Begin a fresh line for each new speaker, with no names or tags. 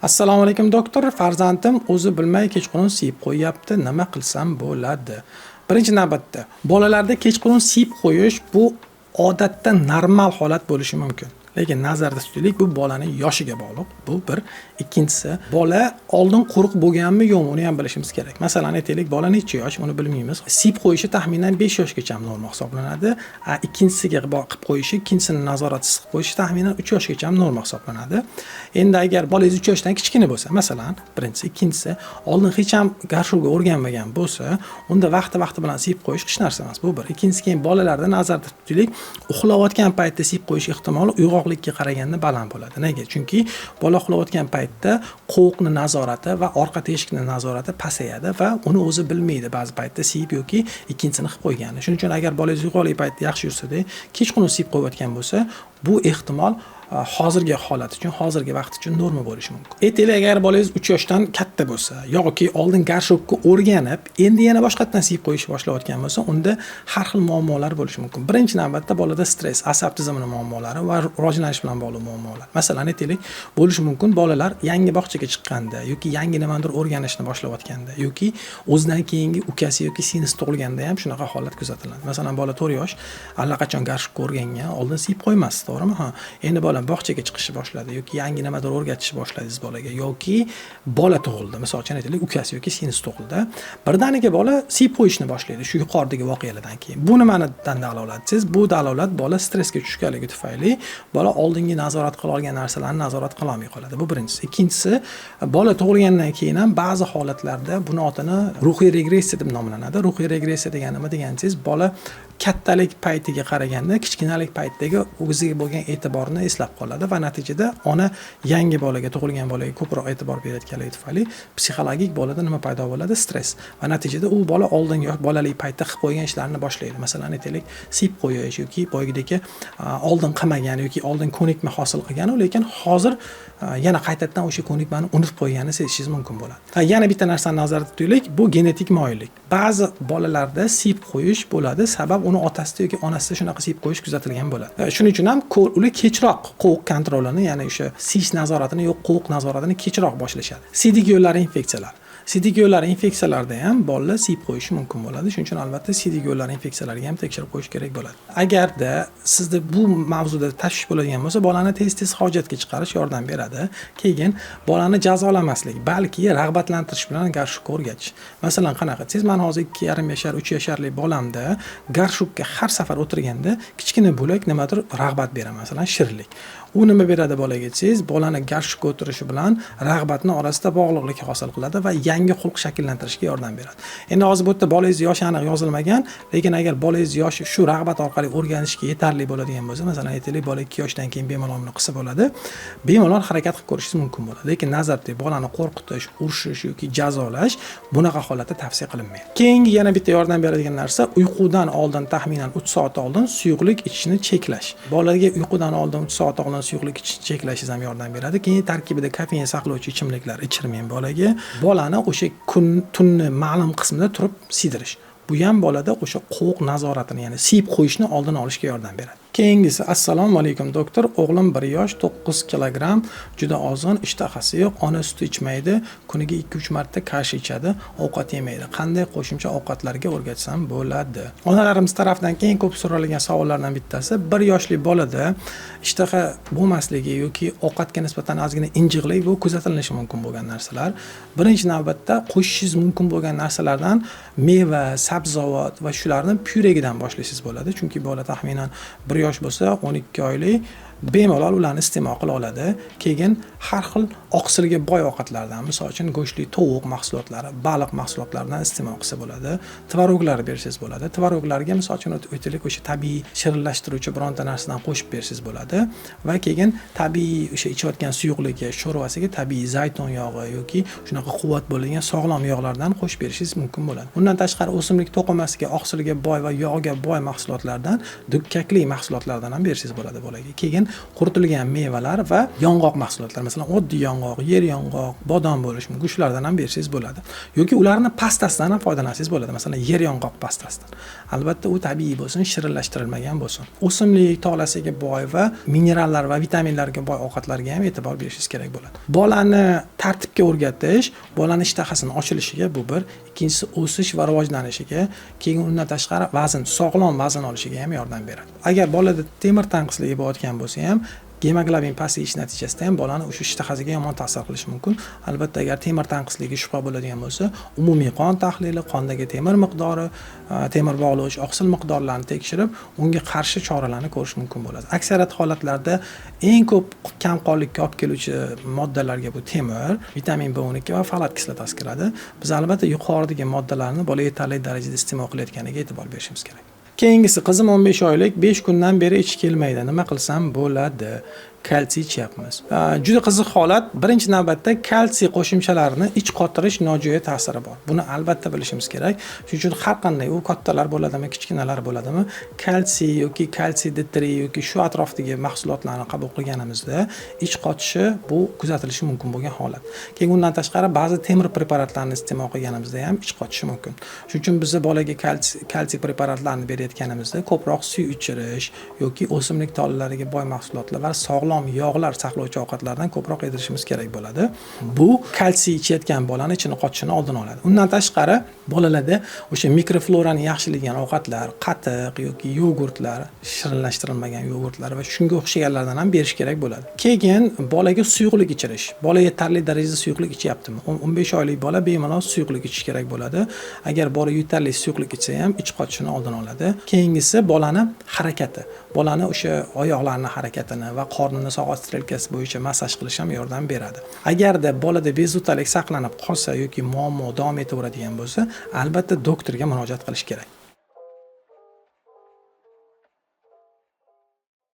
Assalomu alaykum doktor. Farzandim o'zi bilmay kechqurun siyib qo'yapti. Nima qilsam bo'ladi? Birinchi navbatda bolalarda kechqurun siyib qo'yish bu odatda normal holat bo'lishi mumkin. Lekin nazarda tutaylik, bu bolaning yoshiga bog'liq. Bu bir. Ikkinchisi, bola oldin qo'rq bo'lganmi yo'qmi, uni ham bilishimiz kerak. Masalan, aytaylik, bola necha yosh, uni bilmaymiz. Siyib qo'yishi taxminan 5 yoshgacha normal hisoblanadi. Ikkinchisiga qilib qo'yishi, ikkinchisini nazoratsiz qilib qo'yishi taxminan 3 yoshgacha normal hisoblanadi. Endi agar bolangiz 3 yoshdan kichkina bo'lsa, masalan, birinchisi, ikkinchisi, oldin hech ham garshuvga o'rganmagan bo'lsa, unda vaqti bilan siyib qo'yish hech narsa emas. Bu bir. Ikkinchisi, keyin bolalarda nazarda tutaylik, uxlayotgan paytda siyib qo'yish ehtimoli uyg'oqlikka qaraganda baland bo'ladi. Nega? Chunki bola uxlayotgan paytda qo'riqni nazorati va orqa teshikni nazorati pasayadi va uni o'zi bilmaydi ba'zi paytda siyib yoki ikkinchisini qilib qo'yganini. Shuning uchun agar bolangiz uyg'oqlik paytda yaxshi yursa-da, kechqurun siyib qo'yayotgan bo'lsa, bu ehtimol hozirgi holat uchun, hozirgi vaqt uchun norma bo'lishi mumkin. Aytaylik, agar bolangiz 3 yoshdan katta bo'lsa yoki oldin garshokka o'rganib, endi yana boshqatdan siyib qo'yishni boshlayotgan bo'lsa, unda har xil muammolar bo'lishi mumkin. Birinchi navbatda bolada stress, asab tizimining muammolari va rivojlanish bilan bog'liq muammolar. Masalan, aytaylik, bo'lishi mumkin bolalar yangi bog'chaga chiqqanda yoki yangi nimadir o'rganishni boshlayotganda yoki o'zidan keyingi ukasi yoki singlisi tug'ilganda ham shunaqa holat kuzatiladi. Masalan, bola 4 yosh allaqachon garshokka o'rgangan, oldin siyib qo'ymasdi, to'g'rimi? Endi bola bog'chaga chiqishni boshladi yoki yangi nimadir o'rgatishni boshladingiz bolaga yoki bola tug'ildi. Misol uchun aytaylik, ukasi yoki singlisi tug'ildi. Birdaniga bola siyib qo'yishni boshlaydi shu yuqoridagi voqealardan keyin. Bu nimani dalolat? Siz bu dalolat bola stressga tushganligi tufayli bola oldingi nazorat qila olgan narsalarni nazorat qila olmay qoladi. Bu birinchisi. Ikkinchisi, bola tug'ilgandan keyin ham ba'zi holatlarda buni otini ruhiy regressiya deb nomlanadi. Ruhiy regressiya degani nima deganingiz, bola kattalik paytiga qaraganda kichkinalik paytdagi o'ziga bo'lgan e'tiborni eslab qoladi va natijada ona yangi bolaga, tug'ilgan bolaga ko'proq e'tibor berayotganligi tufayli psixologik bolada nima paydo bo'ladi? Stress. Va natijada u bola oldingi bolalik paytda qilib qo'ygan ishlarni boshlaydi. Masalan, aytaylik, siyib qo'yish yoki boyagidagi oldin qilmagan yoki oldin ko'nikma hosil qilgan, lekin hozir yana qaytadan o'sha ko'nikmani unutib qo'yganini sezishingiz mumkin bo'ladi. Yana bitta narsani nazarda tutaylik, bu genetik moyillik. Ba'zi bolalarda siyib qo'yish bo'ladi, sabab uni otasida yoki onasida shunaqa siyib qo'yish kuzatilgan bo'ladi. Shuning uchun ham ular kechroq qo'riq kontrolini, ya'ni o'sha siyish nazoratini yo'q qo'riq nazoratini kechroq boshlashadi. Siydik yo'llari infeksiyalar. Siydik yo'llari infeksiyalarida ham bolalar siyib qo'yishi mumkin bo'ladi. Shuning uchun albatta siydik yo'llari infeksiyalariga ham tekshirib qo'yish kerak bo'ladi. Agarda sizda bu mavzuda tashvish bo'ladigan bo'lsa, bolani tez hojatga chiqarish yordam beradi. Keyin bolani jazolamaslik, balki rag'batlantirish bilan garshokka o'rgatish. Masalan, qanaqa? Siz men hozir 2,5 yashar, 3 yasharlik bolamda garshokka har safar o'tirganda kichkina bo'lak nimadir rag'bat beraman, masalan, shirinlik. U nima beradi bolaga desangiz, bolani garshokka o'tirishi bilan rag'batni orasida bog'liqlik hosil qiladi va yangi xulq shakllantirishga yordam beradi. Endi hozir bu yerda bolangiz yoshi aniq yozilmagan, lekin agar bolangiz yoshi shu rag'bat orqali o'rganishga yetarli bo'ladigan bo'lsa, masalan, aytaylik, bola 2 yoshdan keyin bemalol buni qilsa bo'ladi, bemalol harakat qilib ko'rishingiz mumkin bo'ladi. Lekin nazarda bolani qo'rqitish, urishish yoki jazolash bunaqa holatda tavsiya qilinmaydi. Keyingi yana bitta yordam beradigan narsa, uyqudan oldin taxminan 3 soat oldin suyuqlik ichishni cheklash. Bolaga uyqudan oldin 3 soat oldin suyuqlik cheklashingiz ham yordam beradi. Keyin tarkibida kofein saqlovchi ichimliklar ichirmang bolaga. Bolani o'sha tunni ma'lum qismida turib siydirish. Bu ham bolada o'sha qo'riq nazoratini, ya'ni siyib qo'yishni oldini olishga yordam beradi. Keyingisi, assalomu alaykum doktor. O'g'lim 1 yosh, 9 kilogramm, juda ozg'in, ishtahasi yo'q, ona suti ichmaydi, kuniga 2-3 marta kash ichadi, ovqat yemaydi. Qanday qo'shimcha ovqatlarga o'rgatsam bo'ladi? Onalarimiz tarafdan keng ko'p so'ralgan savollardan bittasi, 1 yoshli bolada ishtaha bo'lmasligi yoki ovqatga nisbatan ozgina injiqlik bu kuzatilishi mumkin bo'lgan narsalar. Birinchi navbatda qo'shishingiz mumkin bo'lgan narsalardan meva, sabzavot va shularni pyuregidan boshlaysiz bo'ladi. Chunki bola taxminan 1 yosh bo'lsa, 12 oylik bemalol ularni iste'mol qila oladi. Keyin har xil oqsilga boy ovqatlardan, misol uchun go'shtli tovuq mahsulotlari, baliq mahsulotlaridan iste'mol qilsa bo'ladi. Tvoroglar bersangiz bo'ladi. Tvoroglarga misol uchun o'talik o'sha tabiiy shirinlashtiruvchi bironta narsadan qo'shib bersangiz bo'ladi va keyin tabiiy o'sha ichayotgan suyuqligi, sho'rvasiga tabiiy zaytun yog'i yoki shunaqa quvvat bo'lgan sog'lom yog'lardan qo'shib berishingiz mumkin bo'ladi. Undan tashqari o'simlik to'qimasiga, oqsilga boy va yog'ga boy mahsulotlardan, dukkakli mahsulotlardan ham bersangiz bo'ladi bolaga. Keyin quritilgan mevalar va yong'oq mahsulotlar, masalan oddiy yong'oq, yer yong'oq, bodom bo'lishi mumkin, shulardan ham bersangiz bo'ladi. Yoki ularni pastasidan ham foydalansangiz bo'ladi, masalan yer yong'oq pastasidan. Albatta u tabiiy bo'lsin, shirinlashtirilmagan bo'lsin. O'simlik tolasiga boy va minerallar va vitaminlarga boy ovqatlarga ham e'tibor berishingiz kerak bo'ladi. Bolani tartibga o'rgatish, bolani ishtahasini ochilishiga bu bir, ikkinchisi o'sish va rivojlanishiga, keyin undan tashqari vazn, sog'lom vazn olishiga ham yordam beradi. Agar bolada temir tanqisligi bo'layotgan bo'lsa ham, gemoglobin pasayish natijasida ham bolani o'sha ishtahasiga yomon ta'sir qilishi mumkin. Albatta agar temir tanqisligi shubha bo'ladigan bo'lsa, umumiy qon tahlili, qondagi temir miqdori, temir bog'lovchi oqsil miqdorlarini tekshirib, unga qarshi choralarni ko'rish mumkin bo'ladi. Aksariyat holatlarda eng ko'p kamqonlikka olib keluvchi moddalarga bu temir, vitamin B12 va folat kislotasi kiradi. Biz albatta yuqoridagi moddalarni bola yetarli darajada iste'mol qilayotganiga e'tibor berishimiz kerak. Keyingisi, qizim 15 oylik, 5 kundan beri ichish kelmaydi. Nima qilsam bo'ladi? Kalsiy ichyapmiz. Juda qiziq holat. Birinchi navbatda kalsiy qo'shimchalarini ich qotirish nojo'ya ta'siri bor. Buni albatta bilishimiz kerak. Shuning uchun har qanday u kattalar bo'ladimi, kichkinalar bo'ladimi, kalsiy yoki kalsiy D3 yoki shu atrofdagi mahsulotlarni qabul qilganimizda ich qotishi bu kuzatilishi mumkin bo'lgan holat. Keyin undan tashqari ba'zi temir preparatlarni iste'mol qilganimizda ham ich qotishi mumkin. Shuning uchun biz bolaga kalsiy preparatlarni berayotganimizda ko'proq suv ichirish yoki o'simlik tolalariga boy mahsulotlar va sog'lom yog'lar saqlovchi ovqatlardan ko'proq yedirishimiz kerak bo'ladi. Bu kalsiy ichayotgan bolani ichini qotishini oldini oladi. Undan tashqari bolalarda o'sha mikroflorani yaxshilaydigan ovqatlar, qatiq yoki yogurtlar, shirinlashtirilmagan yogurtlar va shunga o'xshaganlardan ham berish kerak bo'ladi. Keyin bolaga suyuqlik ichirish. Bola yetarli darajada suyuqlik ichyaptimi? 15 oylik bola bemalol suyuqlik ichish kerak bo'ladi. Agar bola yetarli suyuqlik ichsa ham ich qotishini oldini oladi. Keyingisi bolani harakati. Bolani o'sha oyoqlarini harakatini va qornini sog'at strelkasi bo'yicha massaj qilish ham yordam beradi. Agarda bolada bezovtalik saqlanib qolsa yoki muammo davom etaveradigan bo'lsa, albatta doktorga murojaat qilish kerak.